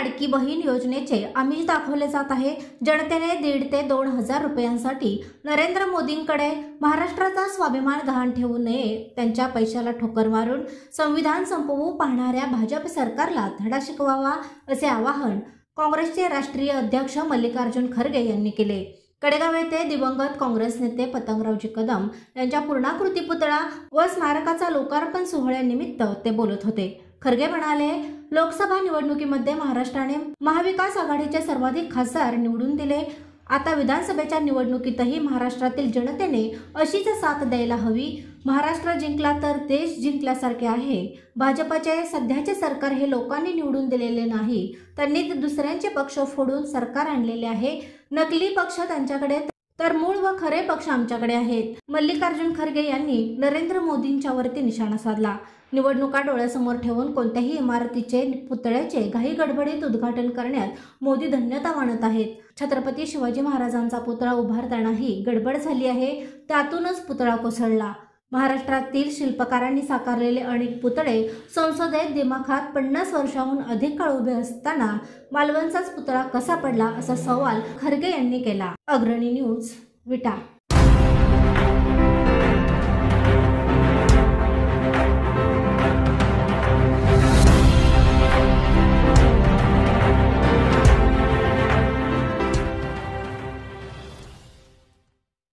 लाडकी बहीण योजनेचे आमिष दाखवले जात आहे। जनतेने 1,500 ते 2,000 रुपयांसाठी नरेंद्र मोदींकडे महाराष्ट्राचा स्वाभिमान गहाण ठेवू नये। त्यांच्या पैशाला ठोकर मारून संविधान संपवू पाहणाऱ्या भाजप सरकारला धडा शिकवावा असे आवाहन काँग्रेसचे राष्ट्रीय अध्यक्ष मल्लिकार्जुन खरगे यांनी केले। कडेगाव येथे दिवंगत काँग्रेस नेते पतंगरावजी कदम यांच्या पूर्णाकृती पुतळा व स्मारकाचा लोकार्पण सोहळ्यानिमित्त ते बोलत होते। खरगे म्हणाले, लोकसभा निवडणुकीमध्ये महाराष्ट्राने महाविकास आघाडीचे सर्वाधिक खासदार निवडून दिले। आता विधानसभेच्या निवडणुकीतही महाराष्ट्रातील जनतेने अशीच साथ द्यायला हवी। महाराष्ट्र जिंकला तर देश जिंकल्यासारखे आहे। भाजपचे सध्याचे सरकार हे लोकांनी निवडून दिलेले नाही, त्यांनी दुसऱ्यांचे पक्ष फोडून सरकार आणलेले आहे। नकली पक्ष त्यांच्याकडे तर मूळ व खरे पक्ष आमच्याकडे आहेत। मल्लिकार्जुन खरगे यांनी नरेंद्र मोदींच्या वरती निशाणा साधला। निवडणुका डोळ्यासमोर ठेवून कोणत्याही इमारतीचे पुतळ्याचे घाई गडबडीत उद्घाटन करण्यात मोदी धन्यता मानत आहेत। छत्रपती शिवाजी महाराजांचा पुतळा उभारतानाही गडबड झाली आहे, त्यातूनच पुतळा कोसळला। महाराष्ट्रातील शिल्पकारांनी साकारलेले अनेक पुतळे संसदेत दिमाखात 50 वर्षांहून अधिक काळ उभे असताना मालवणचाच पुतळा कसा पडला असा सवाल खरगे यांनी केला। अग्रणी न्यूज, विटा।